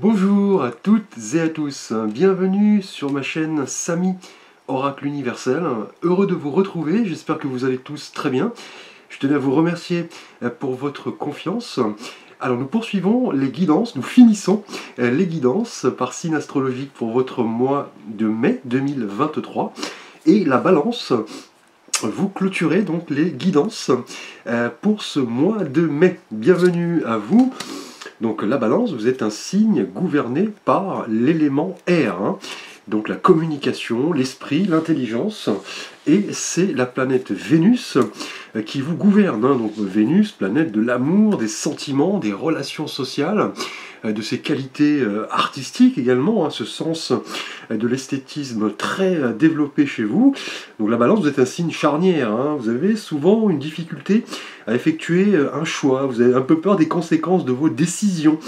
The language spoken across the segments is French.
Bonjour à toutes et à tous, bienvenue sur ma chaîne Samy Oracle Universel. Heureux de vous retrouver, j'espère que vous allez tous très bien. Je tenais à vous remercier pour votre confiance. Alors nous poursuivons les guidances, nous finissons les guidances par signe astrologique pour votre mois de mai 2023. Et la balance, vous clôturez donc les guidances pour ce mois de mai. Bienvenue à vous. Donc la balance, vous êtes un signe gouverné par l'élément air, donc la communication, l'esprit, l'intelligence, et c'est la planète Vénus qui vous gouverne. Donc Vénus, planète de l'amour, des sentiments, des relations sociales, de ses qualités artistiques également, ce sens de l'esthétisme très développé chez vous. Donc la balance, vous êtes un signe charnière, vous avez souvent une difficulté à effectuer un choix, vous avez un peu peur des conséquences de vos décisions.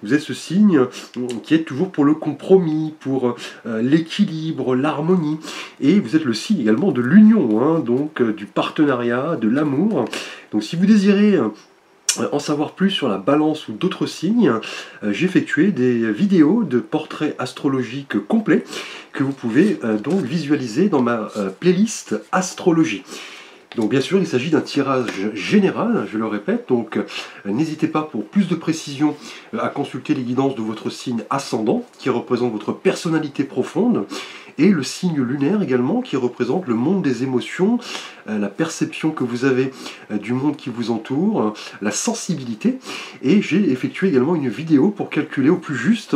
Vous êtes ce signe qui est toujours pour le compromis, pour l'équilibre, l'harmonie. Et vous êtes le signe également de l'union, donc du partenariat, de l'amour. Donc si vous désirez en savoir plus sur la balance ou d'autres signes, j'ai effectué des vidéos de portraits astrologiques complets que vous pouvez donc visualiser dans ma playlist astrologie. Donc bien sûr, il s'agit d'un tirage général, je le répète, donc n'hésitez pas pour plus de précision à consulter les guidances de votre signe ascendant, qui représente votre personnalité profonde, et le signe lunaire également, qui représente le monde des émotions, la perception que vous avez du monde qui vous entoure, la sensibilité, et j'ai effectué également une vidéo pour calculer au plus juste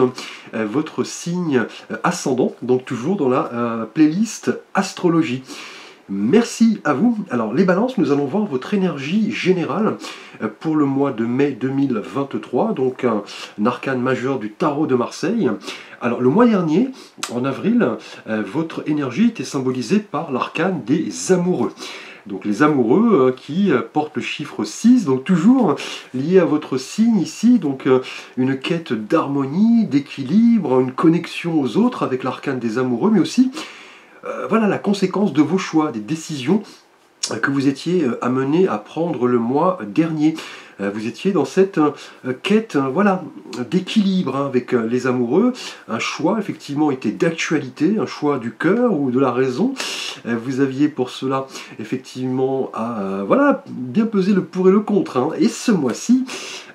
votre signe ascendant, donc toujours dans la playlist astrologie. Merci à vous. Alors les balances, nous allons voir votre énergie générale pour le mois de mai 2023, donc un arcane majeur du tarot de Marseille. Alors le mois dernier, en avril, votre énergie était symbolisée par l'arcane des amoureux. Donc les amoureux qui portent le chiffre 6, donc toujours lié à votre signe ici, donc une quête d'harmonie, d'équilibre, une connexion aux autres avec l'arcane des amoureux, mais aussi voilà la conséquence de vos choix, des décisions que vous étiez amené à prendre le mois dernier. Vous étiez dans cette quête voilà, d'équilibre avec les amoureux. Un choix effectivement était d'actualité, un choix du cœur ou de la raison. Vous aviez pour cela effectivement à voilà, bien peser le pour et le contre. Et ce mois-ci,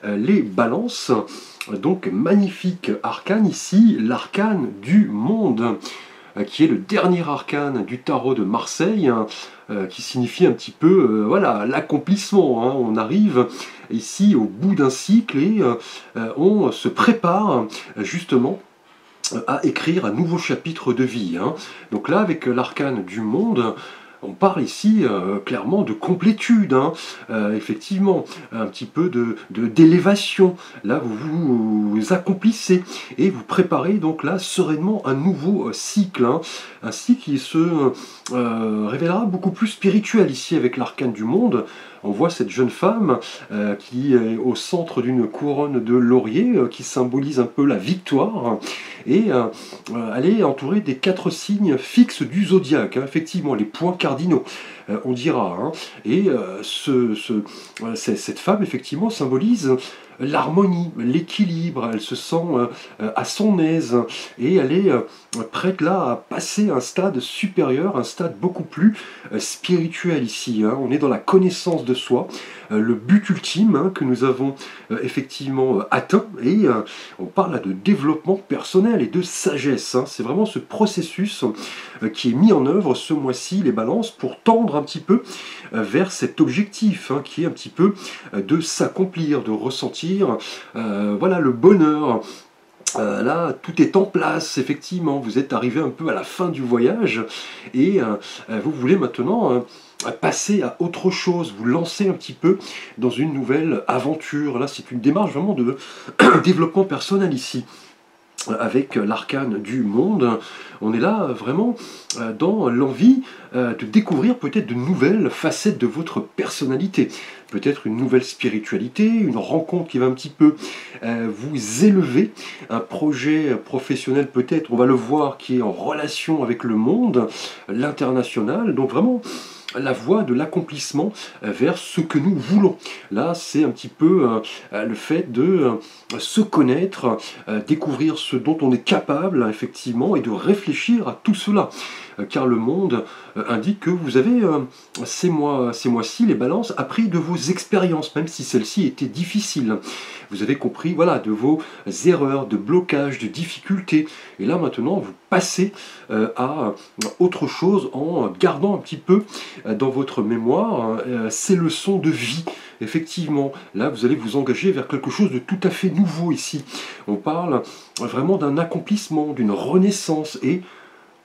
les balances, donc magnifique arcane ici, l'arcane du monde, qui est le dernier arcane du tarot de Marseille, qui signifie un petit peu voilà, l'accomplissement. On arrive ici au bout d'un cycle et on se prépare justement à écrire un nouveau chapitre de vie. Donc là, avec l'arcane du monde, on parle ici clairement de complétude, effectivement, un petit peu d'élévation. Là, vous accomplissez et vous préparez donc là sereinement un nouveau cycle, un cycle qui se révélera beaucoup plus spirituel ici avec l'arcane du monde. On voit cette jeune femme qui est au centre d'une couronne de laurier qui symbolise un peu la victoire, et elle est entourée des 4 signes fixes du zodiaque, effectivement les points cardinaux, on dira. Et cette femme effectivement symbolise l'harmonie, l'équilibre, elle se sent à son aise et elle est prête là à passer à un stade supérieur, un stade beaucoup plus spirituel ici. On est dans la connaissance de soi, le but ultime que nous avons effectivement atteint, et on parle là de développement personnel et de sagesse. C'est vraiment ce processus qui est mis en œuvre ce mois-ci, les balances, pour tendre un petit peu vers cet objectif qui est un petit peu de s'accomplir, de ressentir voilà, le bonheur. Là, tout est en place, effectivement. Vous êtes arrivé un peu à la fin du voyage et vous voulez maintenant passer à autre chose, vous lancer un petit peu dans une nouvelle aventure. Là, c'est une démarche vraiment de développement personnel ici. Avec l'arcane du monde, on est là vraiment dans l'envie de découvrir peut-être de nouvelles facettes de votre personnalité, peut-être une nouvelle spiritualité, une rencontre qui va un petit peu vous élever, un projet professionnel peut-être, on va le voir, qui est en relation avec le monde, l'international. Donc vraiment la voie de l'accomplissement vers ce que nous voulons. Là, c'est un petit peu le fait de se connaître, découvrir ce dont on est capable, effectivement, et de réfléchir à tout cela. Car le monde indique que vous avez, ces mois-ci, les balances, appris de vos expériences, même si celles-ci étaient difficiles. Vous avez compris, voilà, de vos erreurs, de blocages, de difficultés. Et là, maintenant, vous passez à autre chose en gardant un petit peu dans votre mémoire ces leçons de vie. Effectivement, là, vous allez vous engager vers quelque chose de tout à fait nouveau ici. On parle vraiment d'un accomplissement, d'une renaissance et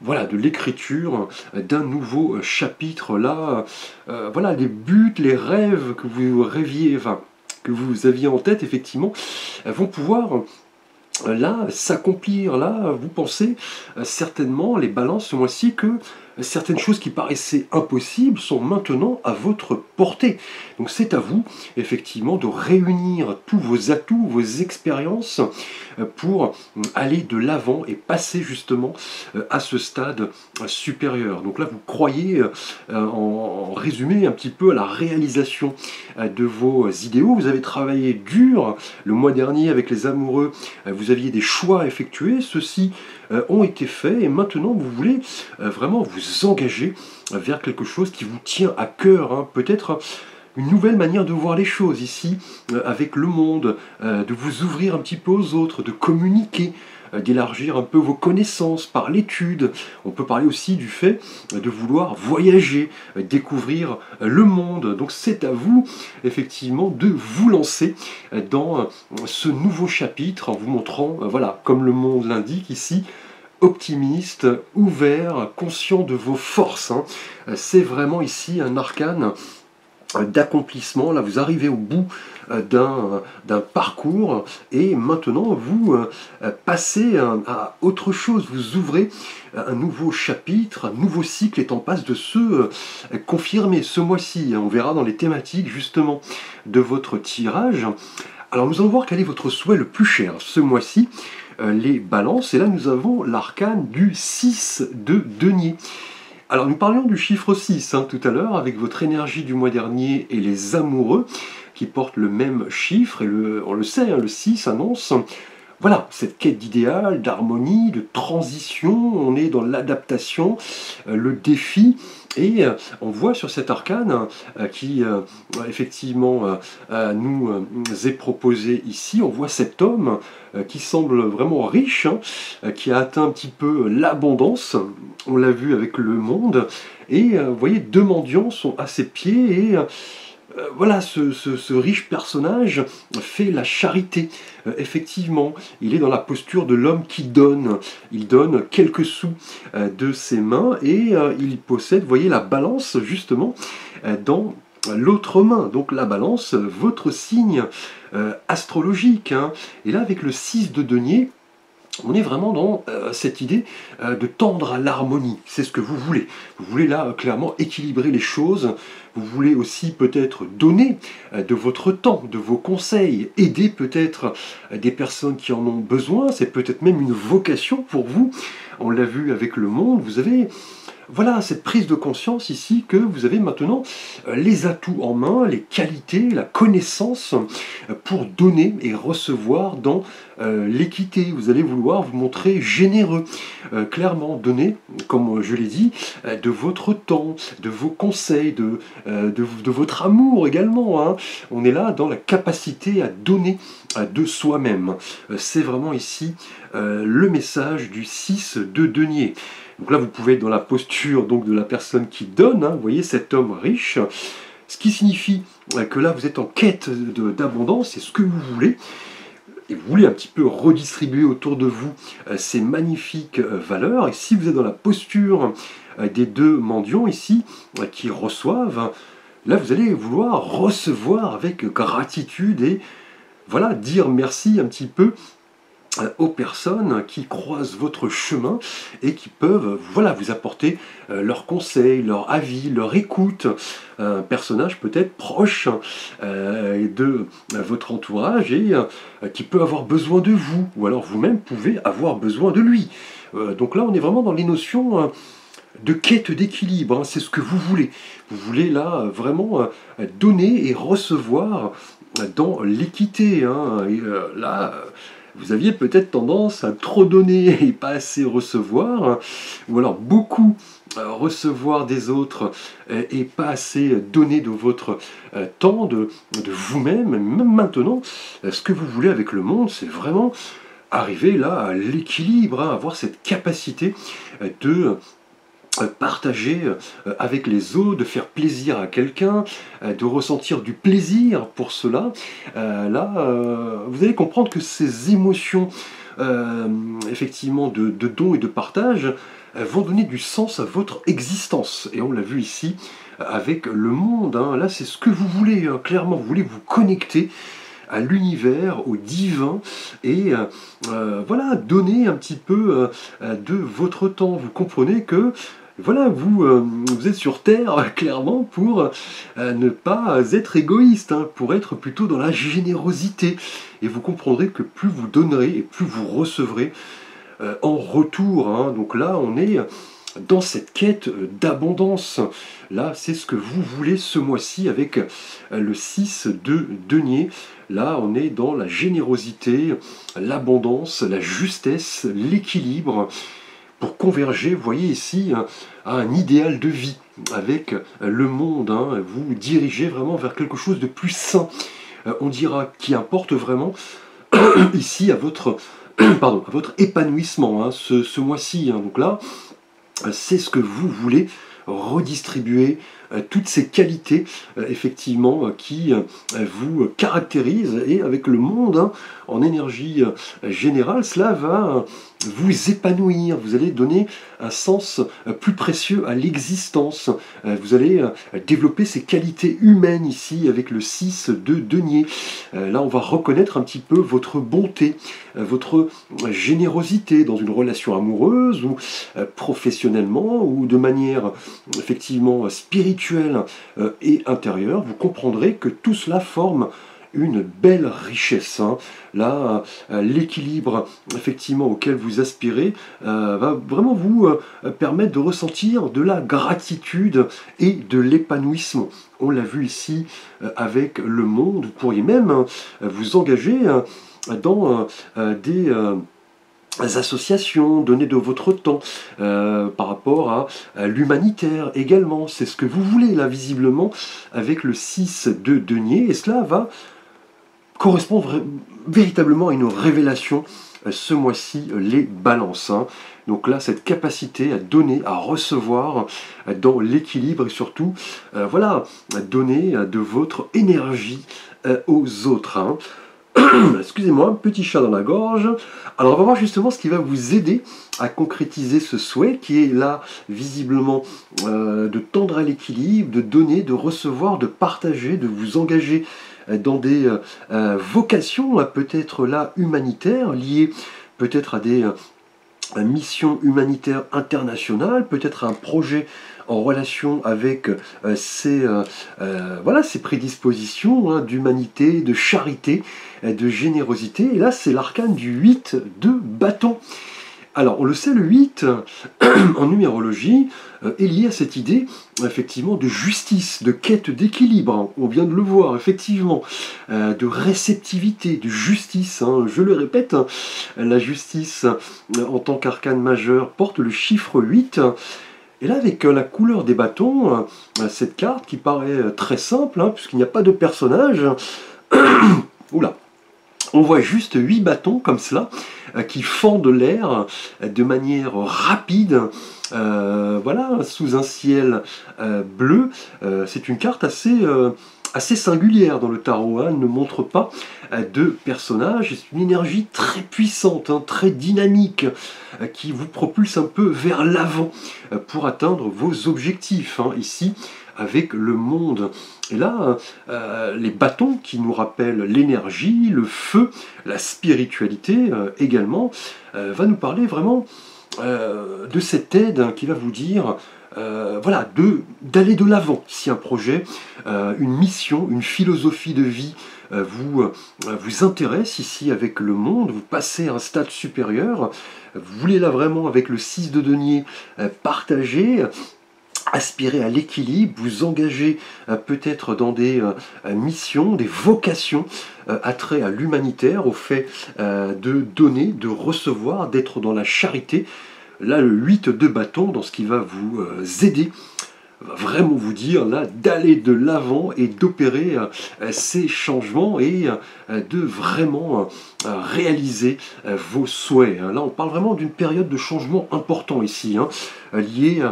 voilà, de l'écriture d'un nouveau chapitre. Là, voilà, les buts, les rêves que vous rêviez, enfin, que vous aviez en tête, effectivement, vont pouvoir là s'accomplir. Là, vous pensez certainement, les balances ce mois-ci, que certaines choses qui paraissaient impossibles sont maintenant à votre portée. Donc c'est à vous, effectivement, de réunir tous vos atouts, vos expériences pour aller de l'avant et passer justement à ce stade supérieur. Donc là, vous croyez, en résumé, un petit peu à la réalisation de vos idéaux. Vous avez travaillé dur le mois dernier avec les amoureux, vous aviez des choix à effectuer, ceux-ci ont été faits et maintenant vous voulez vraiment vous engager vers quelque chose qui vous tient à cœur, hein. Peut-être une nouvelle manière de voir les choses ici avec le monde, de vous ouvrir un petit peu aux autres, de communiquer, d'élargir un peu vos connaissances par l'étude. On peut parler aussi du fait de vouloir voyager, découvrir le monde. Donc c'est à vous, effectivement, de vous lancer dans ce nouveau chapitre en vous montrant, voilà, comme le monde l'indique ici, optimiste, ouvert, conscient de vos forces, hein. C'est vraiment ici un arcane d'accomplissement. Là, vous arrivez au bout d'un parcours et maintenant vous passez à autre chose, vous ouvrez un nouveau chapitre, un nouveau cycle est en passe de se confirmer ce mois-ci. On verra dans les thématiques justement de votre tirage. Alors nous allons voir quel est votre souhait le plus cher ce mois-ci, les balances, et là nous avons l'arcane du 6 de denier. Alors nous parlions du chiffre 6 tout à l'heure avec votre énergie du mois dernier et les amoureux qui portent le même chiffre, et on le sait, le 6 annonce voilà, cette quête d'idéal, d'harmonie, de transition. On est dans l'adaptation, le défi, et on voit sur cet arcane qui effectivement nous est proposé ici, on voit cet homme qui semble vraiment riche, qui a atteint un petit peu l'abondance, on l'a vu avec le monde, et vous voyez, deux mendiants sont à ses pieds, et voilà, ce riche personnage fait la charité. Effectivement, il est dans la posture de l'homme qui donne. Il donne quelques sous de ses mains et il possède, vous voyez, la balance justement dans l'autre main. Donc la balance, votre signe astrologique. Et là, avec le 6 de denier, on est vraiment dans cette idée de tendre à l'harmonie. C'est ce que vous voulez. Vous voulez là clairement équilibrer les choses. Vous voulez aussi peut-être donner de votre temps, de vos conseils, aider peut-être des personnes qui en ont besoin. C'est peut-être même une vocation pour vous. On l'a vu avec le monde. Vous avez voilà cette prise de conscience ici que vous avez maintenant les atouts en main, les qualités, la connaissance pour donner et recevoir dans l'équité. Vous allez vouloir vous montrer généreux, clairement donner, comme je l'ai dit, de votre temps, de vos conseils, de votre amour également. On est là dans la capacité à donner de soi-même. C'est vraiment ici le message du 6 de denier. Donc là, vous pouvez être dans la posture donc, de la personne qui donne, vous voyez, cet homme riche, ce qui signifie que là, vous êtes en quête d'abondance, c'est ce que vous voulez, et vous voulez un petit peu redistribuer autour de vous ces magnifiques valeurs, et si vous êtes dans la posture des deux mendiants ici, qui reçoivent, là, vous allez vouloir recevoir avec gratitude et voilà, dire merci un petit peu aux personnes qui croisent votre chemin et qui peuvent voilà, vous apporter leurs conseils, leur avis, leur écoute. Un personnage peut-être proche de votre entourage et qui peut avoir besoin de vous, ou alors vous-même pouvez avoir besoin de lui. Donc là, on est vraiment dans les notions de quête d'équilibre, hein, c'est ce que vous voulez. Vous voulez là vraiment donner et recevoir dans l'équité, hein. Et, là, vous aviez peut-être tendance à trop donner et pas assez recevoir, hein, ou alors beaucoup recevoir des autres et pas assez donner de votre temps, de vous-même. Même maintenant, ce que vous voulez avec le monde, c'est vraiment arriver là à l'équilibre, hein, avoir cette capacité de partager avec les autres, de faire plaisir à quelqu'un, de ressentir du plaisir pour cela. Vous allez comprendre que ces émotions, effectivement, de don et de partage, vont donner du sens à votre existence. Et on l'a vu ici avec le monde, hein. Là, c'est ce que vous voulez, hein. Clairement, vous voulez vous connecter à l'univers, au divin, et voilà, donner un petit peu de votre temps. Vous comprenez que voilà, vous êtes sur Terre, clairement, pour ne pas être égoïste, hein, pour être plutôt dans la générosité. Et vous comprendrez que plus vous donnerez et plus vous recevrez en retour, hein. Donc là, on est dans cette quête d'abondance. Là, c'est ce que vous voulez ce mois-ci avec le 6 de denier. Là, on est dans la générosité, l'abondance, la justesse, l'équilibre, pour converger, vous voyez ici, à un idéal de vie avec le monde, hein. Vous dirigez vraiment vers quelque chose de plus sain, on dira, qui importe vraiment ici à votre, pardon, à votre épanouissement, hein, ce mois-ci, hein. Donc là, c'est ce que vous voulez redistribuer, toutes ces qualités effectivement qui vous caractérisent, et avec le monde, hein, en énergie générale, cela va vous épanouir, vous allez donner un sens plus précieux à l'existence, vous allez développer ces qualités humaines ici avec le 6 de denier. Là, on va reconnaître un petit peu votre bonté, votre générosité dans une relation amoureuse ou professionnellement, ou de manière effectivement spirituelle et intérieure. Vous comprendrez que tout cela forme une belle richesse, hein. Là, l'équilibre effectivement auquel vous aspirez va vraiment vous permettre de ressentir de la gratitude et de l'épanouissement. On l'a vu ici avec le monde. Vous pourriez même vous engager dans des associations, donner de votre temps par rapport à l'humanitaire également. C'est ce que vous voulez là visiblement avec le 6 de denier, et cela va correspondre véritablement à une révélation ce mois-ci, les balances, hein. Donc là, cette capacité à donner, à recevoir dans l'équilibre, et surtout, voilà, à donner de votre énergie aux autres, hein. Excusez-moi, un petit chat dans la gorge. Alors on va voir justement ce qui va vous aider à concrétiser ce souhait, qui est là visiblement de tendre à l'équilibre, de donner, de recevoir, de partager, de vous engager dans des vocations peut-être là humanitaires, liées peut-être à des missions humanitaires internationales, peut-être à un projet en relation avec ces prédispositions, hein, d'humanité, de charité, de générosité. Et là, c'est l'arcane du 8 de bâton. Alors, on le sait, le 8, en numérologie, est lié à cette idée, effectivement, de justice, de quête d'équilibre. On vient de le voir, effectivement, de réceptivité, de justice, hein. Je le répète, hein, la justice, en tant qu'arcane majeur, porte le chiffre 8. Et là, avec la couleur des bâtons, cette carte qui paraît très simple, hein, puisqu'il n'y a pas de personnage, oula, on voit juste 8 bâtons comme cela, qui fendent l'air de manière rapide, voilà, sous un ciel bleu. C'est une carte assez singulière dans le tarot, hein. Elle ne montre pas de personnage. C'est une énergie très puissante, hein, très dynamique, qui vous propulse un peu vers l'avant pour atteindre vos objectifs, hein, ici avec le monde. Et là, les bâtons qui nous rappellent l'énergie, le feu, la spiritualité également, va nous parler vraiment de cette aide qui va vous dire voilà, d'aller de l'avant. Si un projet, une mission, une philosophie de vie vous intéresse ici avec le monde, vous passez à un stade supérieur, vous voulez là vraiment avec le 6 de denier partager, aspirer à l'équilibre, vous engager peut-être dans des missions, des vocations, attrait à l'humanitaire, au fait de donner, de recevoir, d'être dans la charité. Là, le 8 de bâton, dans ce qui va vous aider, va vraiment vous dire là d'aller de l'avant et d'opérer ces changements et de vraiment réaliser vos souhaits. Là, on parle vraiment d'une période de changement important ici, liée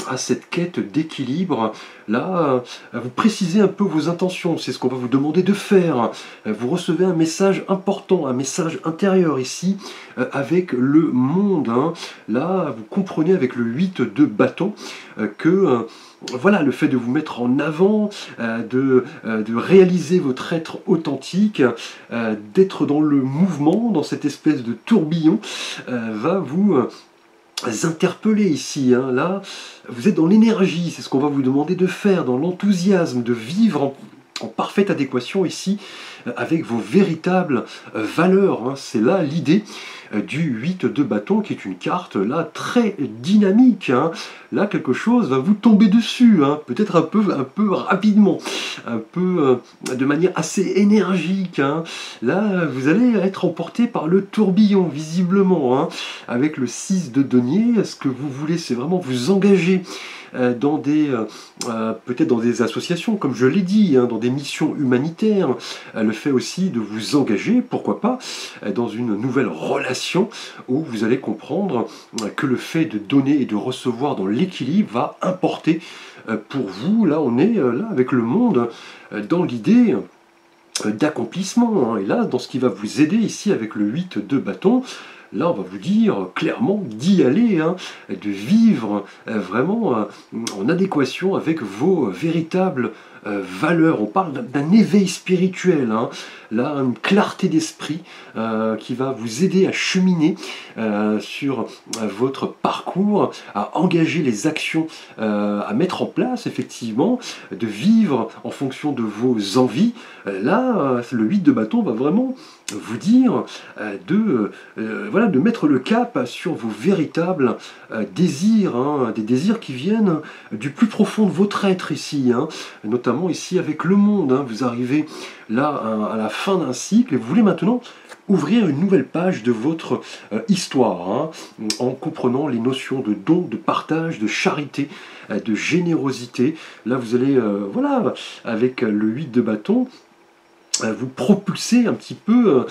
à cette quête d'équilibre. Là, vous précisez un peu vos intentions, c'est ce qu'on va vous demander de faire. Vous recevez un message important, un message intérieur ici, avec le monde. Là, vous comprenez avec le 8 de bâton que voilà, le fait de vous mettre en avant, de réaliser votre être authentique, d'être dans le mouvement, dans cette espèce de tourbillon, va vous interpeller ici. Là, vous êtes dans l'énergie, c'est ce qu'on va vous demander de faire, dans l'enthousiasme, de vivre en parfaite adéquation ici avec vos véritables valeurs. C'est là l'idée du 8 de bâton, qui est une carte là très dynamique. Là, quelque chose va vous tomber dessus, peut-être un peu rapidement, un peu de manière assez énergique. Là, vous allez être emporté par le tourbillon, visiblement, avec le 6 de denier. Ce que vous voulez, c'est vraiment vous engager dans peut-être dans des associations, comme je l'ai dit, dans des missions humanitaires, le fait aussi de vous engager, pourquoi pas, dans une nouvelle relation où vous allez comprendre que le fait de donner et de recevoir dans l'équilibre va importer pour vous. Là, on est là avec le monde dans l'idée d'accomplissement. Et là, dans ce qui va vous aider ici avec le 8 de bâton, là, on va vous dire clairement d'y aller, de vivre vraiment en adéquation avec vos véritables valeurs. On parle d'un éveil spirituel, là, une clarté d'esprit qui va vous aider à cheminer sur votre parcours, à engager les actions, à mettre en place, effectivement, de vivre en fonction de vos envies. Là, le 8 de bâton va vraiment vous dire de mettre le cap sur vos véritables désirs, des désirs qui viennent du plus profond de votre être ici, notamment ici avec le monde. Vous arrivez là à la fin d'un cycle et vous voulez maintenant ouvrir une nouvelle page de votre histoire, en comprenant les notions de don, de partage, de charité, de générosité. Là, vous allez, voilà, avec le 8 de bâton, vous propulser un petit peu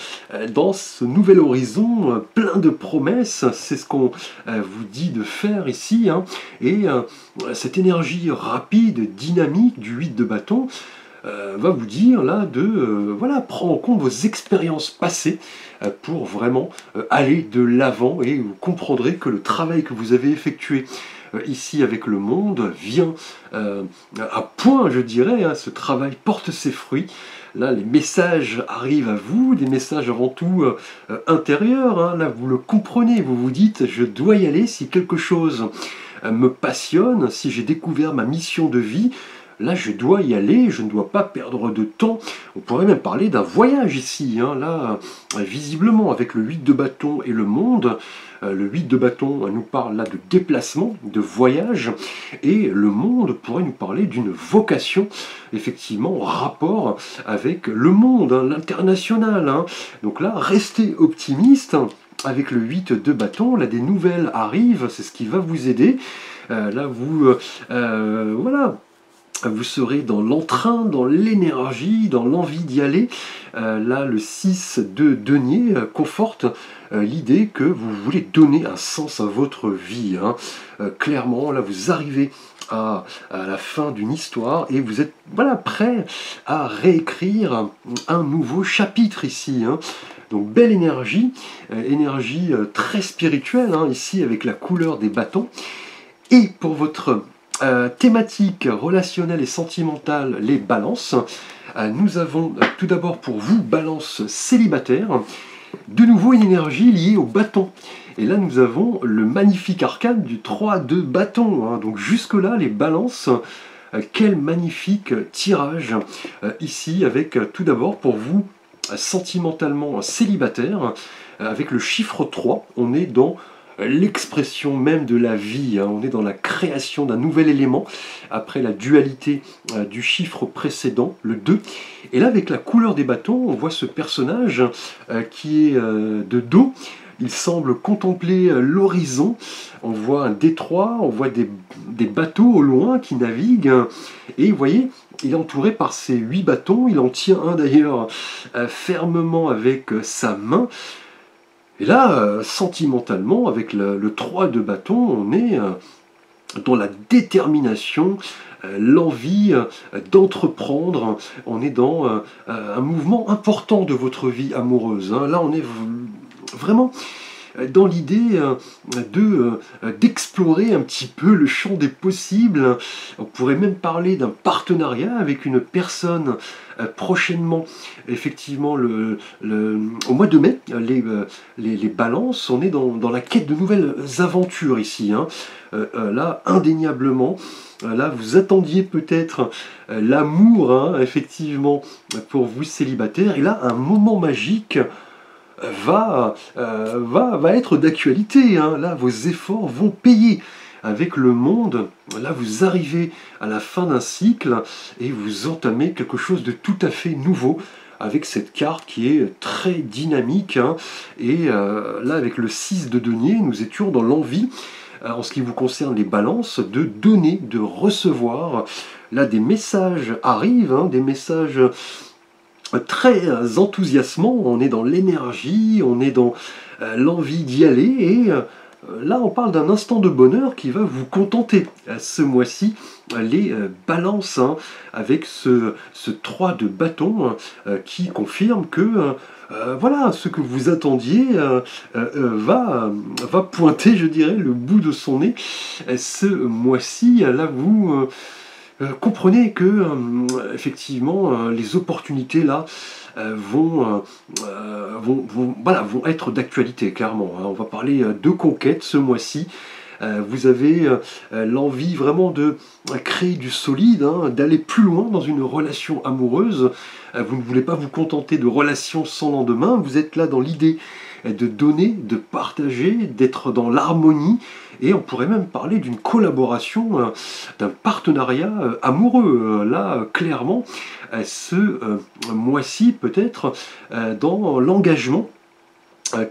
dans ce nouvel horizon plein de promesses. C'est ce qu'on vous dit de faire ici, et cette énergie rapide, dynamique du 8 de bâton va vous dire là de prendre en compte vos expériences passées pour vraiment aller de l'avant, et vous comprendrez que le travail que vous avez effectué ici avec le monde vient à point, je dirais. Ce travail porte ses fruits. Là, les messages arrivent à vous, des messages avant tout intérieurs. Là, vous le comprenez, vous vous dites, je dois y aller si quelque chose me passionne, si j'ai découvert ma mission de vie. Là, je dois y aller, je ne dois pas perdre de temps. On pourrait même parler d'un voyage ici. Là, visiblement, avec le 8 de bâton et le monde, le 8 de bâton nous parle là de déplacement, de voyage, et le monde pourrait nous parler d'une vocation, effectivement, en rapport avec le monde, l'international. Donc là, restez optimiste. Avec le 8 de bâton, là, des nouvelles arrivent, c'est ce qui va vous aider. Là, vous serez dans l'entrain, dans l'énergie, dans l'envie d'y aller. Là, le 6 de denier conforte l'idée que vous voulez donner un sens à votre vie. Clairement, là, vous arrivez à la fin d'une histoire et vous êtes prêt à réécrire un nouveau chapitre ici. Donc, belle énergie, énergie très spirituelle, ici avec la couleur des bâtons. Et pour votre thématique relationnelle et sentimentale, les balances, nous avons tout d'abord pour vous, balance célibataire, de nouveau une énergie liée au bâton. Et là, nous avons le magnifique arcane du 3 de bâton, hein. Donc jusque-là, les balances, quel magnifique tirage ici, avec tout d'abord pour vous, sentimentalement célibataire, avec le chiffre 3, on est dans l'expression même de la vie, hein. On est dans la création d'un nouvel élément, après la dualité du chiffre précédent, le 2. Et là, avec la couleur des bâtons, on voit ce personnage qui est de dos. Il semble contempler l'horizon, on voit un détroit, on voit des bateaux au loin qui naviguent, et vous voyez, il est entouré par ces 8 bâtons, il en tient un d'ailleurs fermement avec sa main. Et là, sentimentalement, avec le 3 de bâton, on est dans la détermination, l'envie d'entreprendre, on est dans un mouvement important de votre vie amoureuse, hein. Là, on est vraiment dans l'idée d'explorer un petit peu le champ des possibles. On pourrait même parler d'un partenariat avec une personne prochainement. Effectivement, au mois de mai, les balances, on est dans la quête de nouvelles aventures ici, hein. Là, indéniablement, là, vous attendiez peut-être l'amour, hein, effectivement, pour vous célibataires. Et là, un moment magique va être d'actualité, hein. Là, vos efforts vont payer avec le monde. Là, vous arrivez à la fin d'un cycle et vous entamez quelque chose de tout à fait nouveau avec cette carte qui est très dynamique, hein. Et là, avec le 6 de denier, nous étions dans l'envie, en ce qui vous concerne les balances, de donner, de recevoir. Là, des messages arrivent, hein, des messages très enthousiasmant, on est dans l'énergie, on est dans l'envie d'y aller, et là on parle d'un instant de bonheur qui va vous contenter ce mois-ci, les balances, hein, avec ce 3 de bâton qui confirme que voilà, ce que vous attendiez va pointer, je dirais, le bout de son nez ce mois-ci. Là, vous comprenez que effectivement les opportunités là vont être d'actualité, clairement, hein. On va parler de conquête ce mois-ci. Vous avez l'envie vraiment de créer du solide, hein, d'aller plus loin dans une relation amoureuse. Vous ne voulez pas vous contenter de relations sans lendemain, vous êtes là dans l'idée de donner, de partager, d'être dans l'harmonie, et on pourrait même parler d'une collaboration, d'un partenariat amoureux. Là, clairement, ce mois-ci peut-être dans l'engagement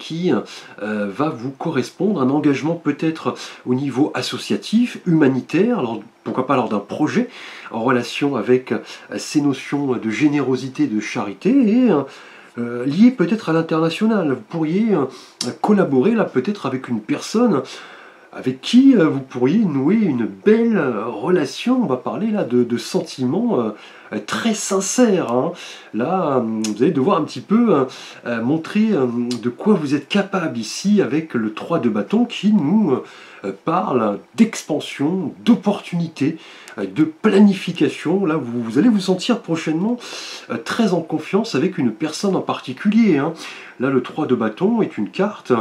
qui va vous correspondre, un engagement peut-être au niveau associatif, humanitaire, alors, pourquoi pas lors d'un projet, en relation avec ces notions de générosité, de charité, et lié peut-être à l'international. Vous pourriez collaborer là peut-être avec une personne avec qui vous pourriez nouer une belle relation. On va parler là de sentiments très sincères, hein. Là, vous allez devoir un petit peu montrer de quoi vous êtes capable ici avec le 3 de bâton qui nous parle d'expansion, d'opportunité, de planification. Là, vous allez vous sentir prochainement très en confiance avec une personne en particulier, hein. Là, le 3 de bâton est une carte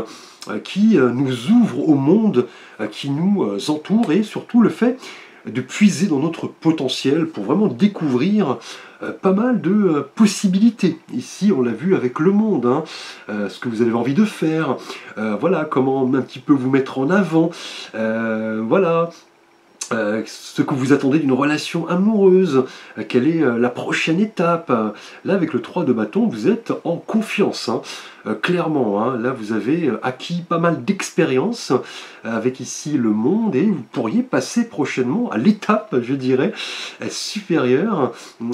qui nous ouvre au monde, qui nous entoure, et surtout le fait de puiser dans notre potentiel pour vraiment découvrir pas mal de possibilités. Ici, on l'a vu avec le monde, hein, ce que vous avez envie de faire, voilà, comment un petit peu vous mettre en avant, voilà. Ce que vous attendez d'une relation amoureuse, quelle est la prochaine étape. Là, avec le 3 de bâton, vous êtes en confiance, hein, clairement, hein. Là, vous avez acquis pas mal d'expérience avec ici le monde, et vous pourriez passer prochainement à l'étape, je dirais, supérieure,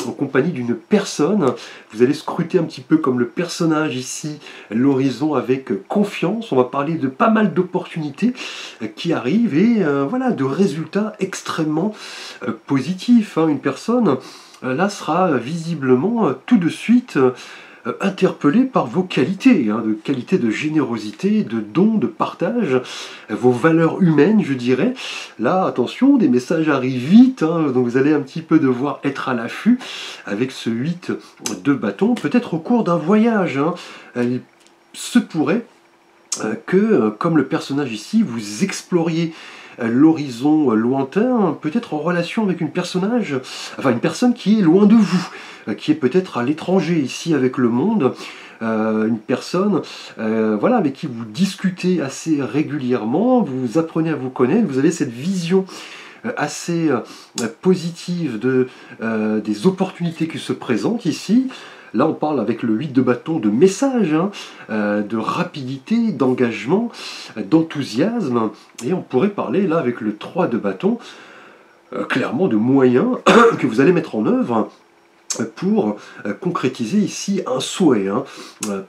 en compagnie d'une personne. Vous allez scruter un petit peu comme le personnage ici, l'horizon avec confiance. On va parler de pas mal d'opportunités qui arrivent, et voilà, de résultats extrêmement positifs, hein. Une personne là sera visiblement tout de suite interpellé par vos qualités, hein, de qualité de générosité, de don, de partage, vos valeurs humaines, je dirais. Là, attention, des messages arrivent vite, hein, donc vous allez un petit peu devoir être à l'affût avec ce 8 de bâton, peut-être au cours d'un voyage, hein. Il se pourrait comme le personnage ici, vous exploriez l'horizon lointain, peut-être en relation avec une personne qui est loin de vous, qui est peut-être à l'étranger ici avec le monde, une personne voilà, avec qui vous discutez assez régulièrement, vous apprenez à vous connaître, vous avez cette vision assez positive des opportunités qui se présentent ici. Là, on parle avec le 8 de bâton de message, hein, de rapidité, d'engagement, d'enthousiasme. Et on pourrait parler, là, avec le 3 de bâton, clairement de moyens que vous allez mettre en œuvre pour concrétiser ici un souhait. Hein.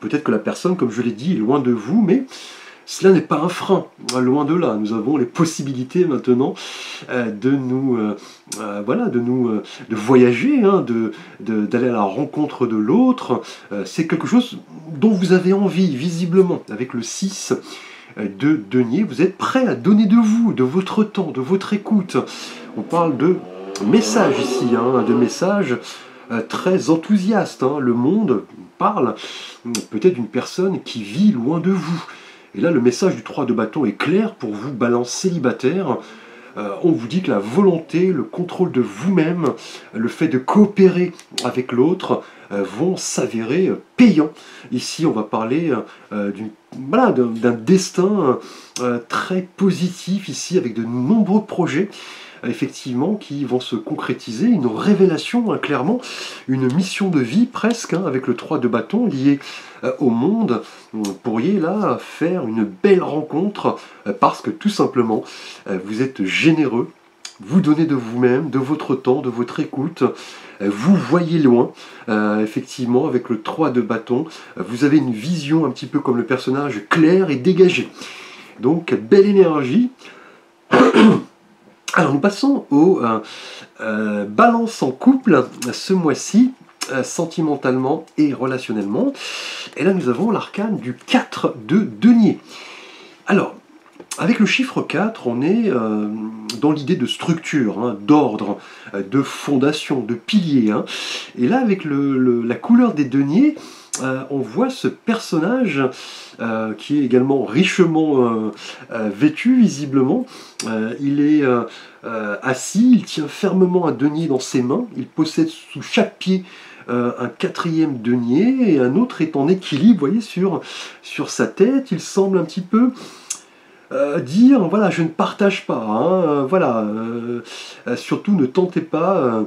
Peut-être que la personne, comme je l'ai dit, est loin de vous, mais cela n'est pas un frein, loin de là. Nous avons les possibilités maintenant de voyager, hein, d'aller à la rencontre de l'autre. C'est quelque chose dont vous avez envie, visiblement. Avec le 6 de denier, vous êtes prêt à donner de vous, de votre temps, de votre écoute. On parle de message ici, hein, de message très enthousiaste. Hein. Le monde parle peut-être d'une personne qui vit loin de vous. Et là, le message du 3 de bâton est clair pour vous, balance célibataire. On vous dit que la volonté, le contrôle de vous-même, le fait de coopérer avec l'autre vont s'avérer payants. Ici, on va parler d'un destin très positif ici, avec de nombreux projets effectivement qui vont se concrétiser, une révélation, hein, clairement, une mission de vie presque, hein, avec le 3 de bâton lié au monde. Vous pourriez là faire une belle rencontre parce que tout simplement vous êtes généreux, vous donnez de vous-même, de votre temps, de votre écoute, vous voyez loin, effectivement avec le 3 de bâton, vous avez une vision un petit peu comme le personnage claire et dégagée. Donc belle énergie. Alors nous passons au balance en couple ce mois-ci, sentimentalement et relationnellement. Et là nous avons l'arcane du 4 de denier. Alors, avec le chiffre 4, on est dans l'idée de structure, hein, d'ordre, de fondation, de pilier. Hein. Et là, avec la couleur des deniers, on voit ce personnage qui est également richement vêtu, visiblement. Il est assis, il tient fermement un denier dans ses mains, il possède sous chaque pied un 4e denier, et un autre est en équilibre, vous voyez, sur sa tête. Il semble un petit peu dire, voilà, je ne partage pas, hein, voilà, surtout ne tentez pas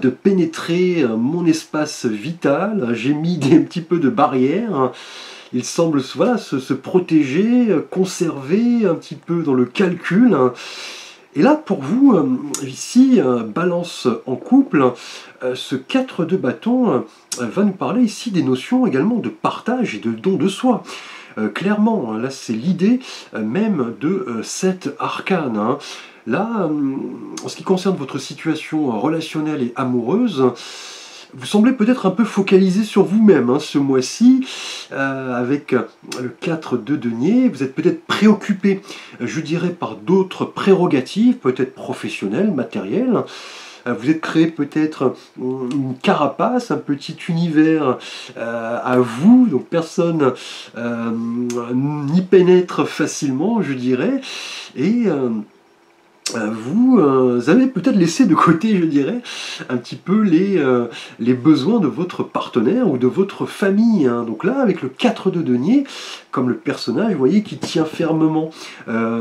de pénétrer mon espace vital, j'ai mis un petit peu de barrière. Il semble voilà, se protéger, conserver un petit peu dans le calcul. Et là, pour vous, ici, balance en couple, ce 4 de bâton va nous parler ici des notions également de partage et de don de soi. Clairement, là, c'est l'idée même de cet arcane. Hein. Là, en ce qui concerne votre situation relationnelle et amoureuse, vous semblez peut-être un peu focalisé sur vous-même hein, ce mois-ci, avec le 4 de denier. Vous êtes peut-être préoccupé, je dirais, par d'autres prérogatives, peut-être professionnelles, matérielles. Vous êtes créé peut-être une carapace, un petit univers à vous, donc personne n'y pénètre facilement, je dirais, et vous avez peut-être laissé de côté, je dirais, un petit peu les besoins de votre partenaire ou de votre famille. Hein. Donc là, avec le 4 de denier, comme le personnage, vous voyez, qui tient fermement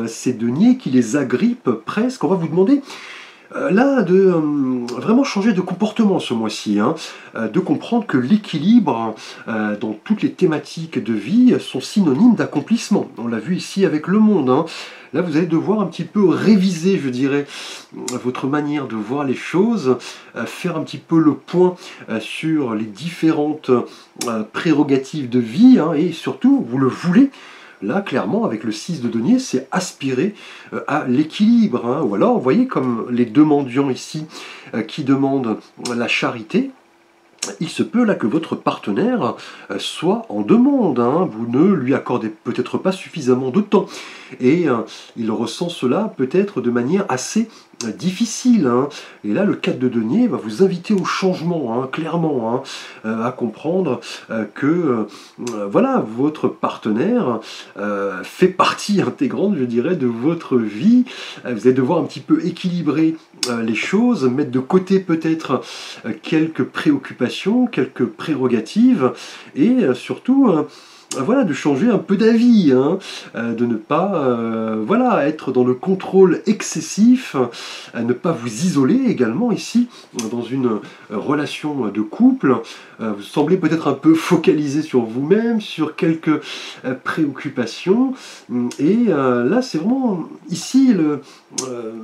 ces deniers, qui les agrippe presque, on va vous demander là, de vraiment changer de comportement ce mois-ci, hein, de comprendre que l'équilibre dans toutes les thématiques de vie sont synonymes d'accomplissement. On l'a vu ici avec le monde. Hein. Là, vous allez devoir un petit peu réviser, je dirais, votre manière de voir les choses, faire un petit peu le point sur les différentes prérogatives de vie, hein, et surtout, vous le voulez. Là, clairement, avec le 6 de denier, c'est aspirer à l'équilibre. Hein. Ou alors, vous voyez, comme les deux mendiants ici qui demandent la charité, il se peut là que votre partenaire soit en demande, hein. Vous ne lui accordez peut-être pas suffisamment de temps. Et il ressent cela peut-être de manière assez difficile, hein. Et là, le 4 de denier va vous inviter au changement, hein, clairement, hein, à comprendre que voilà, votre partenaire fait partie intégrante, je dirais, de votre vie. Vous allez devoir un petit peu équilibrer les choses, mettre de côté peut-être quelques préoccupations, quelques prérogatives, et surtout voilà, de changer un peu d'avis, hein, de ne pas voilà, être dans le contrôle excessif, ne pas vous isoler également ici, dans une relation de couple. Vous semblez peut-être un peu focalisé sur vous-même, sur quelques préoccupations, et là c'est vraiment ici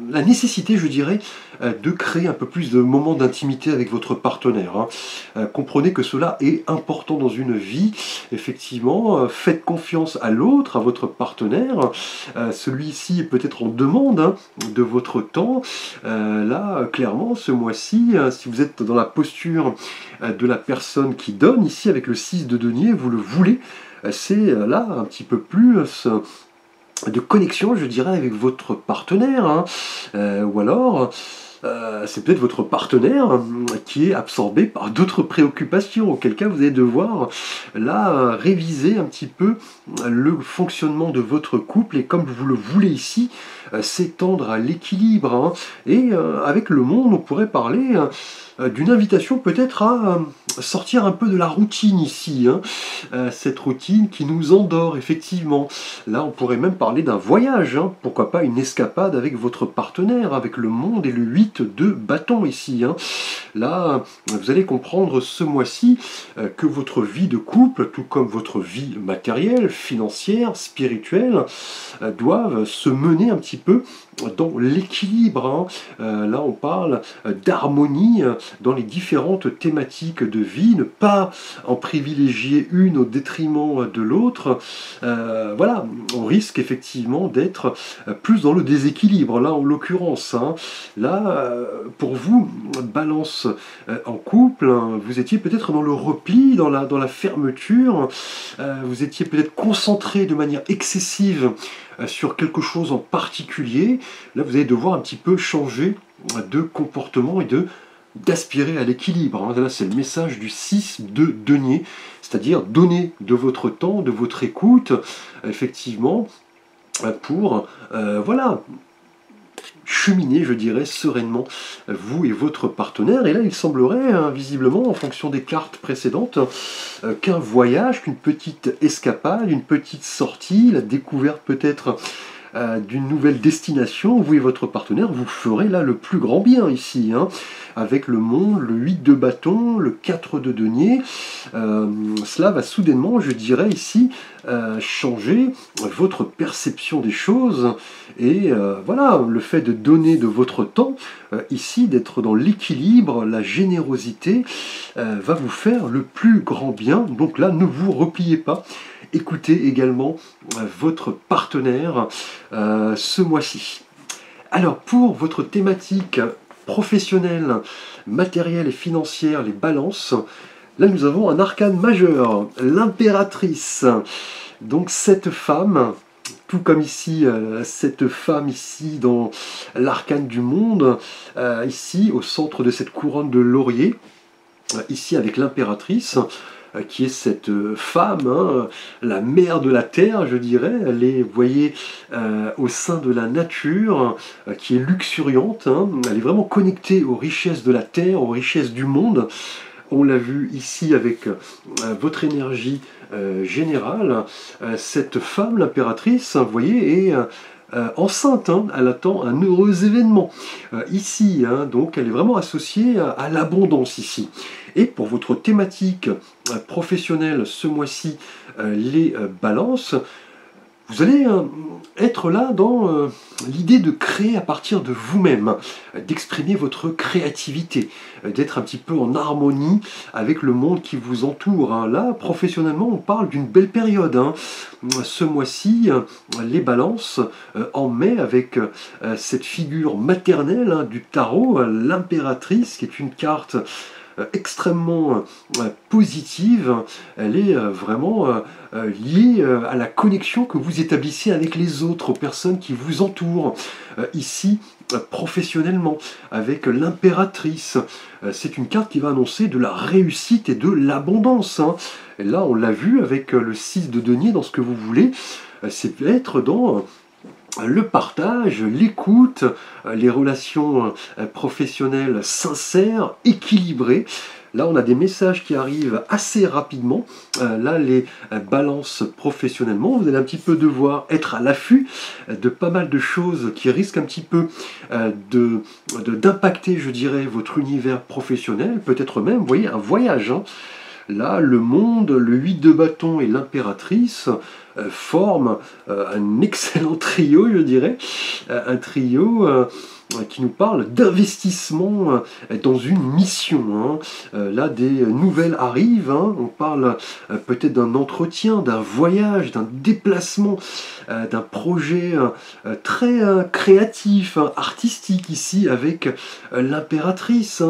la nécessité, je dirais, de créer un peu plus de moments d'intimité avec votre partenaire, hein. Comprenez que cela est important dans une vie, effectivement. Faites confiance à l'autre, à votre partenaire. Celui-ci est peut-être en demande, hein, de votre temps. Là, clairement, ce mois-ci, si vous êtes dans la posture de la personne qui donne, ici avec le 6 de denier, vous le voulez, c'est là un petit peu plus de connexion, je dirais, avec votre partenaire, hein. Ou alors c'est peut-être votre partenaire qui est absorbé par d'autres préoccupations, auquel cas vous allez devoir là réviser un petit peu le fonctionnement de votre couple, et comme vous le voulez ici, s'étendre à l'équilibre, hein. Et avec le monde, on pourrait parler d'une invitation peut-être à sortir un peu de la routine ici, hein. Cette routine qui nous endort, effectivement. Là, on pourrait même parler d'un voyage, hein. Pourquoi pas une escapade avec votre partenaire, avec le monde et le 8 de bâton ici, hein. Là, vous allez comprendre ce mois-ci que votre vie de couple, tout comme votre vie matérielle, financière, spirituelle, doivent se mener un petit peu dans l'équilibre, hein. Là, on parle d'harmonie dans les différentes thématiques de vie, ne pas en privilégier une au détriment de l'autre. Voilà, on risque effectivement d'être plus dans le déséquilibre, là en l'occurrence, hein. Là, pour vous, balance en couple, hein, vous étiez peut-être dans le repli, dans la fermeture, vous étiez peut-être concentré de manière excessive sur quelque chose en particulier. Là, vous allez devoir un petit peu changer de comportement et d'aspirer à l'équilibre, hein. Là, c'est le message du 6 de denier, c'est-à-dire donner de votre temps, de votre écoute, effectivement, pour voilà, cheminer, je dirais, sereinement, vous et votre partenaire. Et là, il semblerait, hein, visiblement, en fonction des cartes précédentes, qu'un voyage, qu'une petite escapade, une petite sortie, la découverte peut-être d'une nouvelle destination, vous et votre partenaire, vous ferez là le plus grand bien ici, hein, avec le monde, le 8 de bâton, le 4 de denier. Cela va soudainement, je dirais ici, changer votre perception des choses, et voilà, le fait de donner de votre temps, ici, d'être dans l'équilibre, la générosité, va vous faire le plus grand bien. Donc là, ne vous repliez pas. Écoutez également votre partenaire ce mois-ci. Alors, pour votre thématique professionnelle, matérielle et financière, les balances, là nous avons un arcane majeur, l'impératrice. Donc cette femme, tout comme ici, cette femme ici dans l'arcane du monde, ici au centre de cette couronne de laurier, ici avec l'impératrice, qui est cette femme, hein, la mère de la terre, je dirais. Elle est, vous voyez, au sein de la nature, qui est luxuriante, hein. Elle est vraiment connectée aux richesses de la terre, aux richesses du monde. On l'a vu ici avec votre énergie générale. Cette femme, l'impératrice, vous voyez, est enceinte, hein. Elle attend un heureux événement ici, hein. Donc elle est vraiment associée à l'abondance ici. Et pour votre thématique professionnelle ce mois-ci, les balances, vous allez être là dans l'idée de créer à partir de vous-même, d'exprimer votre créativité, d'être un petit peu en harmonie avec le monde qui vous entoure, hein. Là, professionnellement, on parle d'une belle période, hein. Ce mois-ci, les balances, en mai, avec cette figure maternelle, hein, du tarot, l'impératrice, qui est une carte extrêmement positive. Elle est vraiment liée à la connexion que vous établissez avec les autres personnes qui vous entourent. Ici, professionnellement, avec l'impératrice. C'est une carte qui va annoncer de la réussite et de l'abondance. Et là, on l'a vu avec le 6 de denier dans ce que vous voulez. C'est être dans le partage, l'écoute, les relations professionnelles sincères, équilibrées. Là, on a des messages qui arrivent assez rapidement. Là, les balances professionnellement. Vous allez un petit peu devoir être à l'affût de pas mal de choses qui risquent un petit peu d'impacter, je dirais, votre univers professionnel. Peut-être même, vous voyez, un voyage. Là, le monde, le 8 de bâton et l'impératrice forment un excellent trio, je dirais. Un trio qui nous parle d'investissement dans une mission. Là, des nouvelles arrivent. On parle peut-être d'un entretien, d'un voyage, d'un déplacement, d'un projet très créatif, artistique ici avec l'impératrice.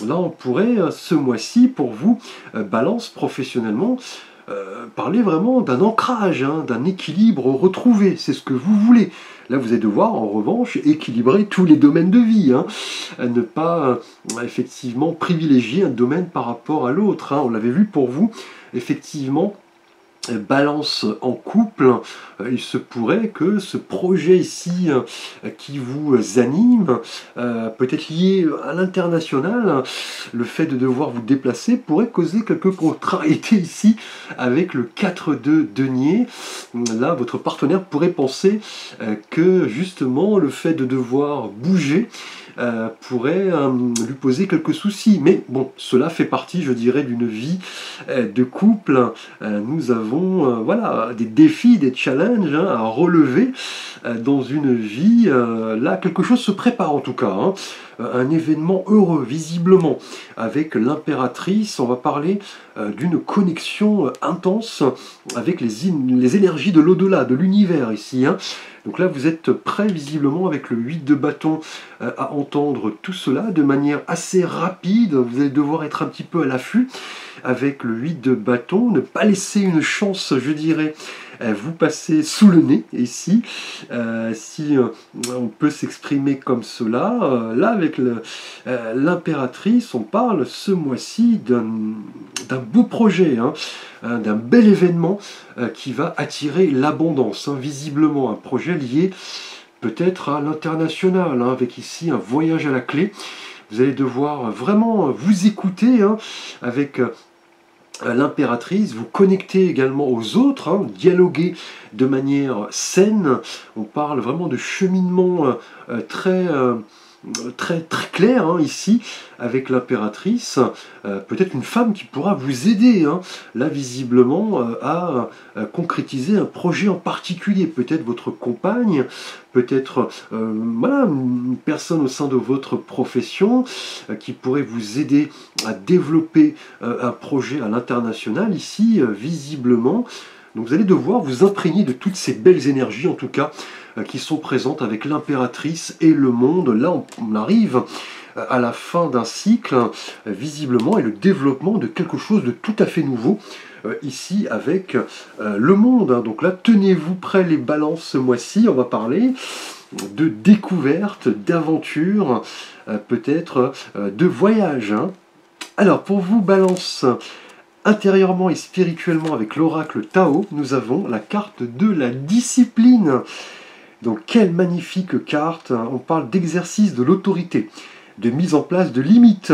Là, on pourrait, ce mois-ci, pour vous, balance professionnellement, parler vraiment d'un ancrage, d'un équilibre retrouvé. C'est ce que vous voulez. Là, vous allez devoir, en revanche, équilibrer tous les domaines de vie. Ne pas, effectivement, privilégier un domaine par rapport à l'autre. On l'avait vu pour vous, effectivement. Balance en couple, il se pourrait que ce projet ici qui vous anime, peut-être lié à l'international, le fait de devoir vous déplacer pourrait causer quelques contrariétés ici avec le 4 de denier. Là, votre partenaire pourrait penser que justement le fait de devoir bouger pourrait lui poser quelques soucis. Mais bon, cela fait partie, je dirais, d'une vie de couple. Nous avons voilà, des défis, des challenges à relever dans une vie. Là, quelque chose se prépare en tout cas. Un événement heureux, visiblement. Avec l'impératrice, on va parler d'une connexion intense avec les énergies de l'au-delà, de l'univers ici. Donc là, vous êtes prêt visiblement avec le 8 de bâton à entendre tout cela de manière assez rapide. Vous allez devoir être un petit peu à l'affût avec le 8 de bâton, ne pas laisser une chance, je dirais, vous passer sous le nez ici, si on peut s'exprimer comme cela. Là, avec l'impératrice, on parle ce mois-ci d'un beau projet, d'un bel événement qui va attirer l'abondance, visiblement un projet lié peut-être à l'international, avec ici un voyage à la clé. Vous allez devoir vraiment vous écouter avec l'impératrice, vous connecter également aux autres, dialoguer de manière saine. On parle vraiment de cheminement très clair ici avec l'impératrice, peut-être une femme qui pourra vous aider là visiblement à concrétiser un projet en particulier, peut-être votre compagne, peut-être voilà, une personne au sein de votre profession qui pourrait vous aider à développer un projet à l'international ici visiblement. Donc vous allez devoir vous imprégner de toutes ces belles énergies, en tout cas, qui sont présentes avec l'impératrice et le monde. Là, on arrive à la fin d'un cycle, visiblement, et le développement de quelque chose de tout à fait nouveau, ici, avec le monde. Donc là, tenez-vous prêts les balances ce mois-ci, on va parler de découverte, d'aventure, peut-être de voyage. Alors, pour vous, balance, intérieurement et spirituellement avec l'oracle Tao, nous avons la carte de la discipline. Donc quelle magnifique carte, on parle d'exercice de l'autorité, de mise en place de limites,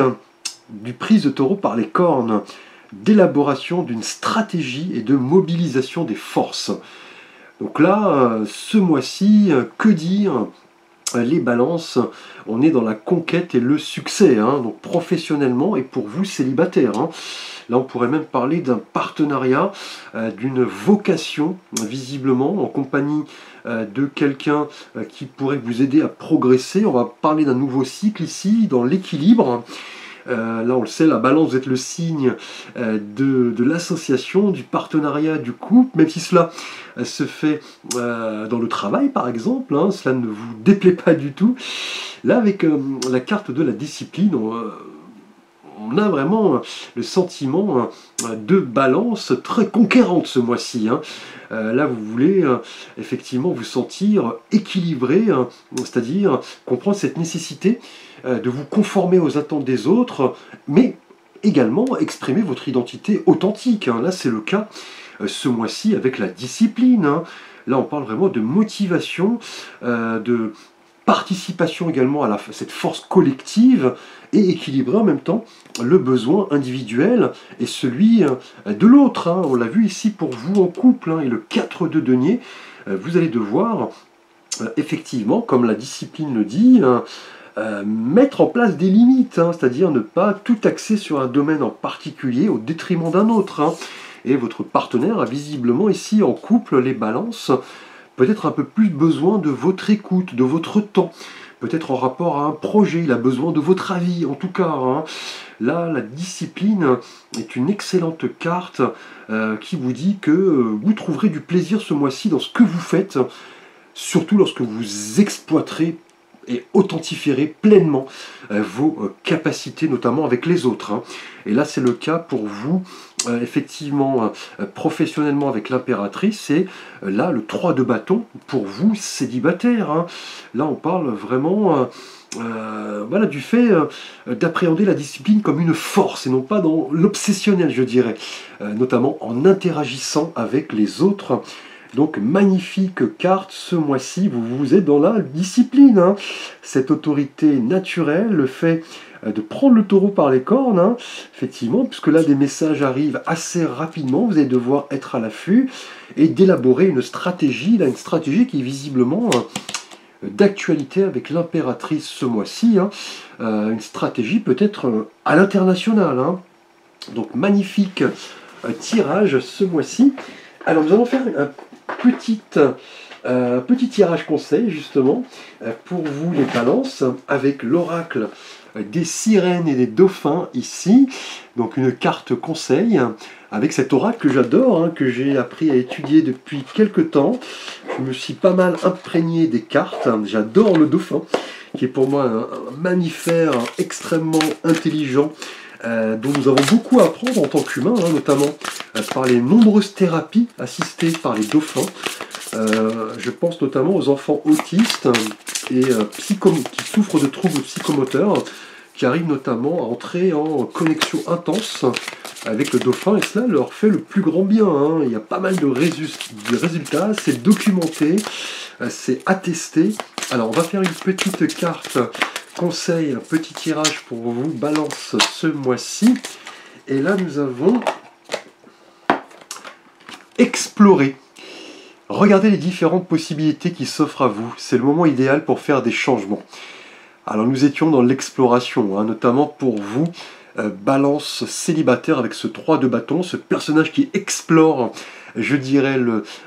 du prise de taureau par les cornes, d'élaboration d'une stratégie et de mobilisation des forces. Donc là, ce mois-ci, que dire ? Les balances, on est dans la conquête et le succès, donc professionnellement et pour vous célibataires. Là, on pourrait même parler d'un partenariat, d'une vocation, visiblement, en compagnie de quelqu'un qui pourrait vous aider à progresser. On va parler d'un nouveau cycle ici, dans l'équilibre. Là, on le sait, la balance, vous êtes le signe de l'association, du partenariat, du couple, même si cela se fait dans le travail, par exemple, cela ne vous déplaît pas du tout. Là, avec la carte de la discipline, on a vraiment le sentiment de balance très conquérante ce mois-ci. Là, vous voulez effectivement vous sentir équilibré, c'est-à-dire comprendre cette nécessité de vous conformer aux attentes des autres, mais également exprimer votre identité authentique. Là, c'est le cas ce mois-ci avec la discipline. Là, on parle vraiment de motivation, de participation également à cette force collective et équilibrer en même temps le besoin individuel et celui de l'autre. On l'a vu ici pour vous en couple, et le 4 de denier, vous allez devoir effectivement, comme la discipline le dit, mettre en place des limites, c'est-à-dire ne pas tout axer sur un domaine en particulier au détriment d'un autre. Et votre partenaire a visiblement ici en couple les balances peut-être un peu plus besoin de votre écoute, de votre temps, peut-être en rapport à un projet, il a besoin de votre avis en tout cas. Là, la discipline est une excellente carte qui vous dit que vous trouverez du plaisir ce mois-ci dans ce que vous faites, surtout lorsque vous exploiterez et authentifierez pleinement vos capacités, notamment avec les autres. Et là, c'est le cas pour vous, effectivement, professionnellement avec l'impératrice, c'est là le 3 de bâton pour vous, célibataires. Là, on parle vraiment voilà, du fait d'appréhender la discipline comme une force et non pas dans l'obsessionnel, je dirais, notamment en interagissant avec les autres. Donc magnifique carte ce mois-ci, vous êtes dans la discipline. Cette autorité naturelle, le fait de prendre le taureau par les cornes, effectivement, puisque là des messages arrivent assez rapidement, vous allez devoir être à l'affût et d'élaborer une stratégie, là, une stratégie qui est visiblement d'actualité avec l'impératrice ce mois-ci, une stratégie peut-être à l'international. Donc magnifique tirage ce mois-ci. Alors nous allons faire un petit tirage conseil justement pour vous les balances avec l'oracle des sirènes et des dauphins ici, donc une carte conseil avec cet oracle que j'adore, que j'ai appris à étudier depuis quelques temps. Je me suis pas mal imprégné des cartes, j'adore le dauphin qui est pour moi un mammifère extrêmement intelligent dont nous avons beaucoup à apprendre en tant qu'humains, notamment par les nombreuses thérapies assistées par les dauphins. Je pense notamment aux enfants autistes et qui souffrent de troubles psychomoteurs, qui arrivent notamment à entrer en connexion intense avec le dauphin, et cela leur fait le plus grand bien. Il y a pas mal de résultats, c'est documenté, c'est attesté. Alors on va faire une petite carte conseil, un petit tirage pour vous, balance ce mois-ci. Et là, nous avons exploré. Regardez les différentes possibilités qui s'offrent à vous. C'est le moment idéal pour faire des changements. Alors, nous étions dans l'exploration, notamment pour vous, balance célibataire avec ce 3 de bâton, ce personnage qui explore, je dirais,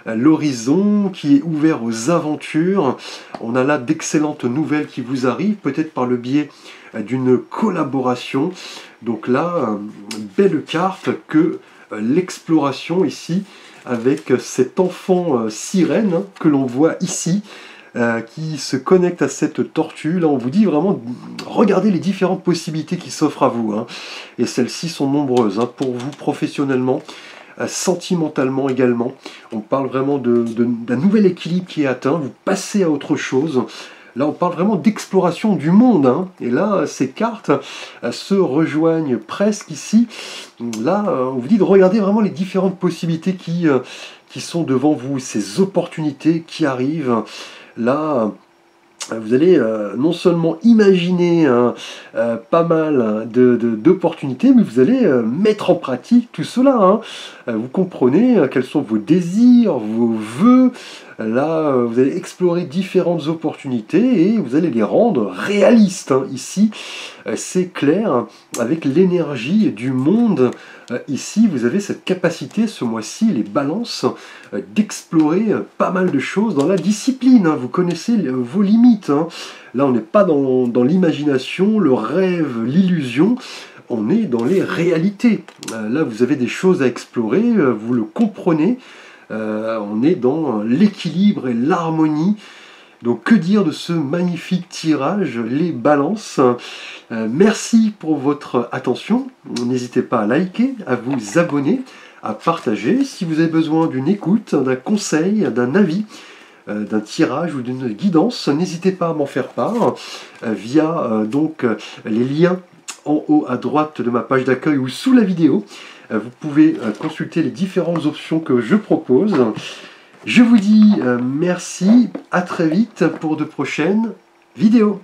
l'horizon, qui est ouvert aux aventures. On a là d'excellentes nouvelles qui vous arrivent, peut-être par le biais d'une collaboration. Donc là, belle carte que l'exploration ici, avec cet enfant sirène que l'on voit ici, qui se connecte à cette tortue. Là, on vous dit vraiment, regardez les différentes possibilités qui s'offrent à vous. Et celles-ci sont nombreuses pour vous professionnellement, sentimentalement également. On parle vraiment d'un nouvel équilibre qui est atteint. Vous passez à autre chose. Là, on parle vraiment d'exploration du monde. Et là, ces cartes se rejoignent presque ici. Là, on vous dit de regarder vraiment les différentes possibilités qui sont devant vous, ces opportunités qui arrivent. Là, vous allez non seulement imaginer pas mal d'opportunités, mais vous allez mettre en pratique tout cela. Vous comprenez quels sont vos désirs, vos vœux. Là, vous allez explorer différentes opportunités et vous allez les rendre réalistes. Ici, c'est clair, avec l'énergie du monde. Ici, vous avez cette capacité, ce mois-ci, les balances, d'explorer pas mal de choses dans la discipline. Vous connaissez vos limites. Là, on n'est pas dans l'imagination, le rêve, l'illusion. On est dans les réalités. Là, vous avez des choses à explorer, vous le comprenez. On est dans l'équilibre et l'harmonie Donc que dire de ce magnifique tirage, les balances. Merci pour votre attention. N'hésitez pas à liker, à vous abonner, à partager. Si vous avez besoin d'une écoute, d'un conseil, d'un avis, d'un tirage ou d'une guidance, n'hésitez pas à m'en faire part via les liens en haut à droite de ma page d'accueil ou sous la vidéo. Vous pouvez consulter les différentes options que je propose. Je vous dis merci, à très vite pour de prochaines vidéos.